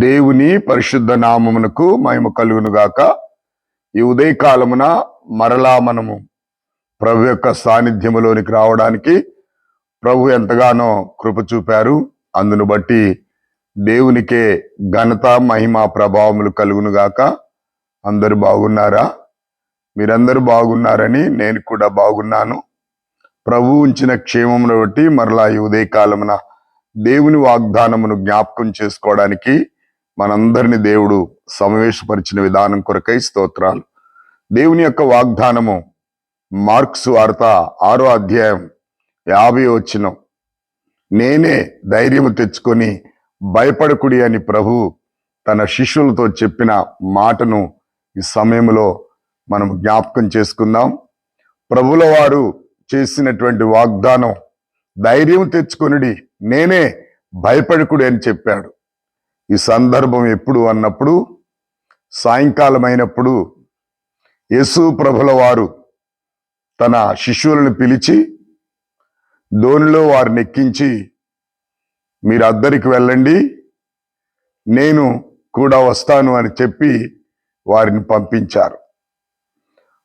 దేవుని పరిశుద్ధ నామమునకు మహిమ కలుగును గాక. ఈ ఉదయకాలమున మరలా మనము ప్రభు యొక్క సాన్నిధ్యములోనికి రావడానికి ప్రభు ఎంతగానో కృప చూపారు. అందును బట్టి దేవునికే ఘనత మహిమ ప్రభావములు కలుగును గాక. అందరూ బాగున్నారా? మీరందరూ బాగున్నారని నేను కూడా బాగున్నాను. ప్రభు ఉంచిన క్షేమమును బట్టి మరలా ఈ ఉదయకాలమున దేవుని వాగ్దానమును జ్ఞాపకం చేసుకోవడానికి మనందరిని దేవుడు సమావేశపరిచిన విధానం కొరకై స్తోత్రాలు. దేవుని యొక్క వాగ్దానము మార్క్స్ వార్త 6వ అధ్యాయం 50వ వచనం, నేనే ధైర్యము తెచ్చుకొని భయపడకుడి అని ప్రభు తన శిష్యులతో చెప్పిన మాటను ఈ సమయంలో మనం జ్ఞాపకం చేసుకుందాం. ప్రభుల వారు చేసినటువంటి వాగ్దానం ధైర్యం తెచ్చుకొనిడి, నేనే భయపడకుడి అని చెప్పాడు. ఈ సందర్భం ఎప్పుడు అన్నప్పుడు సాయంకాలం అయినప్పుడు యేసు ప్రభుల వారు తన శిష్యులను పిలిచి దోణిలో వారిని ఎక్కించి, మీరు అద్దరికి వెళ్ళండి, నేను కూడా వస్తాను అని చెప్పి వారిని పంపించారు.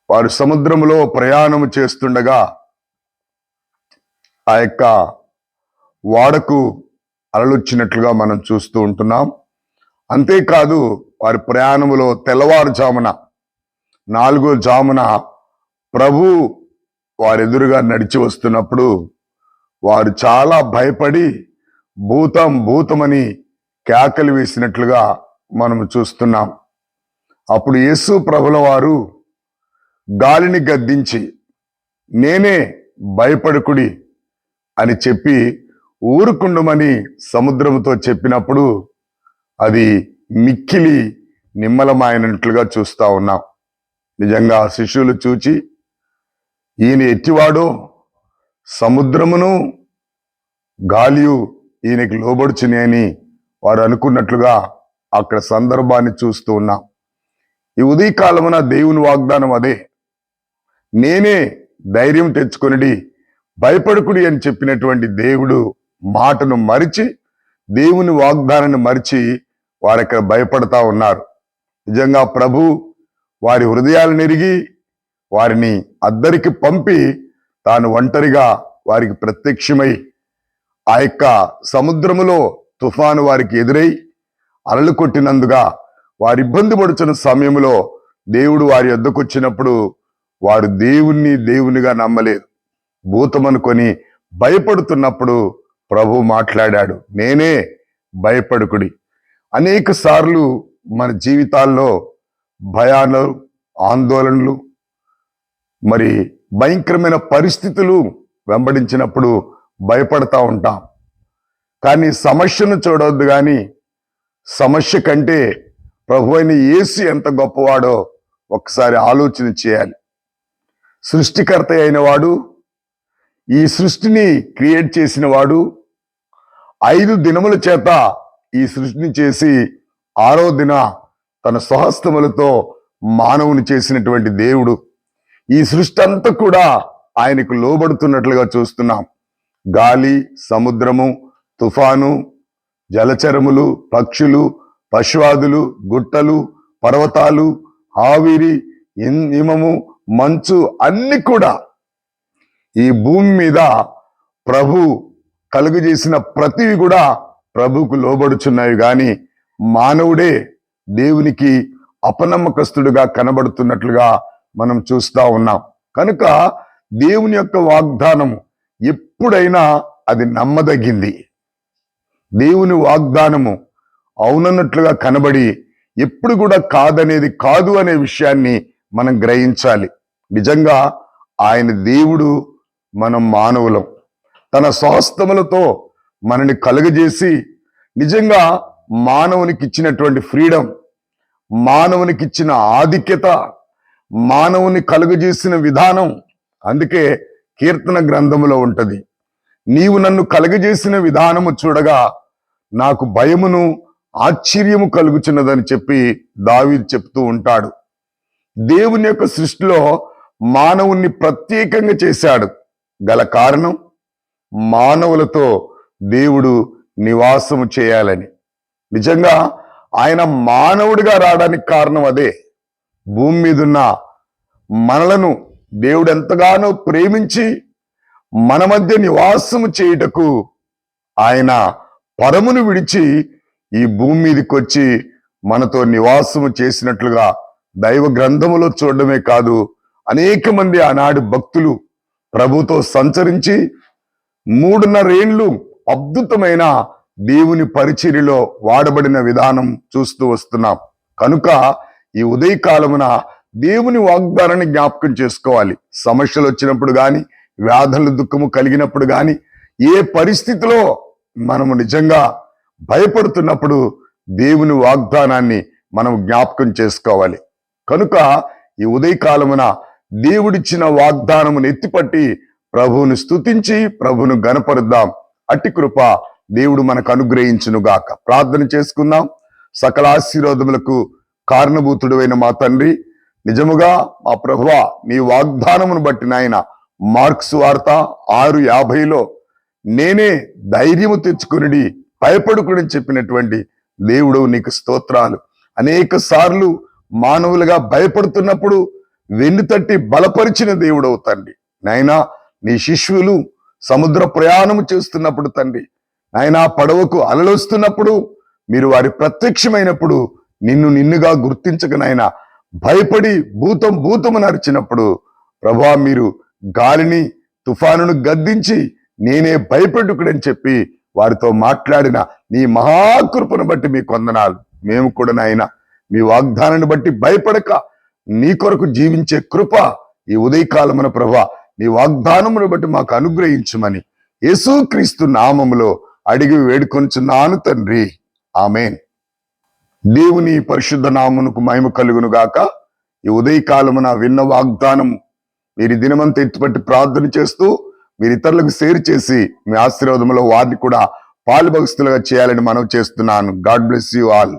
వారు సముద్రంలో ప్రయాణం చేస్తుండగా ఆ యొక్క వాడకు అలలొచ్చినట్లుగా మనం చూస్తూ ఉంటున్నాం. అంతేకాదు, వారి ప్రయాణములో తెల్లవారుజామున 4వ జామున ప్రభు వారెదురుగా నడిచి వస్తున్నప్పుడు వారు చాలా భయపడి భూతం భూతమని కేకలు వేసినట్లుగా మనము చూస్తున్నాం. అప్పుడు యేసు ప్రభుల వారు గాలిని గద్దించి, నేనే భయపడకుడి అని చెప్పి ఊరుకుండమని సముద్రముతో చెప్పినప్పుడు అది మిక్కిలి నిమ్మలమైనట్లుగా చూస్తా ఉన్నాం. నిజంగా శిష్యులు చూచి, ఈయన ఎట్టివాడో, సముద్రమును గాలియు ఈయనకి లోబడుచుని అని వారు అనుకున్నట్లుగా అక్కడ సందర్భాన్ని చూస్తూ ఉన్నాం. ఈ ఉదయకాలమున దేవుని వాగ్దానం అదే, నేనే ధైర్యం తెచ్చుకొనిడి భయపడకుడి అని చెప్పినటువంటి దేవుడు మాటను మరిచి, దేవుని వాగ్దానాన్ని మరిచి వారు అక్కడ భయపడతా ఉన్నారు. నిజంగా ప్రభు వారి హృదయాలను ఎరిగి వారిని అద్దరికి పంపి తాను ఒంటరిగా వారికి ప్రత్యక్షమై ఆ యొక్క సముద్రములో తుఫాను వారికి ఎదురై అలలు కొట్టినందుగా వారు ఇబ్బంది పడుతున్న సమయంలో దేవుడు వారి వద్దకు వచ్చినప్పుడు వారు దేవునిగా నమ్మలేదు. భూతమనుకొని భయపడుతున్నప్పుడు ప్రభు మాట్లాడాడు, నేనే భయపడకుడి. అనేక సార్లు మన జీవితాల్లో భయాలు, ఆందోళనలు, మరి భయంకరమైన పరిస్థితులు వెంబడించినప్పుడు భయపడతా ఉంటాం. కానీ సమస్యను చూడవద్దు, కానీ సమస్య కంటే ప్రభు అయిన యేసు ఎంత గొప్పవాడో ఒకసారి ఆలోచన చేయాలి. సృష్టికర్త అయిన వాడు, ఈ సృష్టిని క్రియేట్ చేసిన వాడు, 5 దినముల చేత ఈ సృష్టిని చేసి 6వ దిన తన స్వహస్తములతో మానవుని చేసినటువంటి దేవుడు. ఈ సృష్టి అంతా కూడా ఆయనకు లోబడుతున్నట్లుగా చూస్తున్నాం. గాలి, సముద్రము, తుఫాను, జలచరములు, పక్షులు, పశువాదులు, గుట్టలు, పర్వతాలు, ఆవిరి, హిమము, మంచు అన్ని కూడా ఈ భూమి మీద ప్రభు కలుగజేసిన ప్రతివి కూడా ప్రభుకు లోబడుచున్నాయి. కానీ మానవుడే దేవునికి అపనమ్మకస్తుడుగా కనబడుతున్నట్లుగా మనం చూస్తా ఉన్నాం. కనుక దేవుని యొక్క వాగ్దానము ఎప్పుడైనా అది నమ్మదగింది. దేవుని వాగ్దానము అవునన్నట్లుగా కనబడి ఎప్పుడు కూడా కాదనేది కాదు అనే విషయాన్ని మనం గ్రహించాలి. నిజంగా ఆయన దేవుడు, మనం మానవులం. తన స్వహస్తములతో మనని కలుగజేసి నిజంగా మానవునికి ఇచ్చినటువంటి ఫ్రీడమ్, మానవునికి ఇచ్చిన ఆధిక్యత, మానవుని కలుగజేసిన విధానం. అందుకే కీర్తన గ్రంథములో ఉంటది, నీవు నన్ను కలుగజేసిన విధానము చూడగా నాకు భయమును ఆశ్చర్యము కలుగుచున్నదని చెప్పి దావీదు చెప్తూ ఉంటాడు. దేవుని యొక్క సృష్టిలో మానవుణ్ణి ప్రత్యేకంగా చేశాడు. గల కారణం మానవులతో దేవుడు నివాసము చేయాలని. నిజంగా ఆయన మానవుడిగా రావడానికి కారణం అదే. భూమి మీద ఉన్న మనలను దేవుడు ఎంతగానో ప్రేమించి మన మధ్య నివాసము చేయుటకు ఆయన పరమును విడిచి ఈ భూమి మీదకి వచ్చి మనతో నివాసము చేసినట్లుగా దైవ గ్రంథములో చూడడమే కాదు, అనేక మంది ఆనాడు భక్తులు ప్రభుతో సంచరించి 3.5 ఏండ్లు అద్భుతమైన దేవుని పరిచర్యలో వాడబడిన విధానం చూస్తూ వస్తున్నాం. కనుక ఈ ఉదయకాలమున దేవుని వాగ్దానాన్ని జ్ఞాపకం చేసుకోవాలి. సమస్యలు వచ్చినప్పుడు గాని, వ్యాధుల దుఃఖము కలిగినప్పుడు గాని, ఏ పరిస్థితిలో మనము నిజంగా భయపడుతున్నప్పుడు దేవుని వాగ్దానాన్ని మనం జ్ఞాపకం చేసుకోవాలి. కనుక ఈ ఉదయకాలమున దేవుడిచ్చిన వాగ్దానమును ఎత్తిపట్టి ప్రభువును స్తుతించి ప్రభువును గణపరుద్దాం. అట్టి కృప దేవుడు మనకు అనుగ్రహించునుగాక. ప్రార్థన చేసుకుందాం. సకల ఆశీర్వాదములకు కారణభూతుడైన మా తండ్రి, నిజముగా మా ప్రభువా, నీ వాగ్దానమును బట్టి నాయన మార్క్స్ వార్త 6:50లో నేనే ధైర్యము తెచ్చుకుని భయపడుకుని చెప్పినటువంటి దేవుడు నీకు స్తోత్రాలు. అనేక సార్లు మానవులుగా భయపడుతున్నప్పుడు వెన్నుతట్టి బలపరిచిన దేవుడవు తండ్రి. నాయనా, నీ శిష్యులు సముద్ర ప్రయాణము చేస్తున్నప్పుడు తండ్రి, నాయనా పడవకు అలలొస్తున్నప్పుడు మీరు వారి ప్రత్యక్షమైనప్పుడు నిన్నుగా గుర్తించక నాయనా భయపడి భూతము నరిచినప్పుడు ప్రభువా, మీరు గాలిని తుఫానును గద్దించి నేనే భయపెట్టుకుడని చెప్పి వారితో మాట్లాడిన నీ మహాకృపను బట్టి మీ వందనాలు. మేము కూడా నాయన మీ వాగ్దానాన్ని బట్టి భయపడక నీ కొరకు జీవించే కృప ఈ ఉదయకాలమున ప్రభువా నీ వాగ్దానమును బట్టి మాకు అనుగ్రహించమని యేసుక్రీస్తు నామములో అడిగి వేడుకొంచున్నాను తండ్రి. ఆమేన్. దేవుని పరిశుద్ధ నామమునకు మహిమ కలుగును గాక. ఈ ఉదయకాలమున విన్న వాగ్దానం మీరు దినమంతా ఎత్తుపట్టి ప్రార్థన చేస్తూ మీరు ఇతరులకు షేర్ చేసి మీ ఆశీర్వాదంలో వారిని కూడా పాలుభగస్తులుగా చేయాలని మనవి చేస్తున్నాను. God bless you all.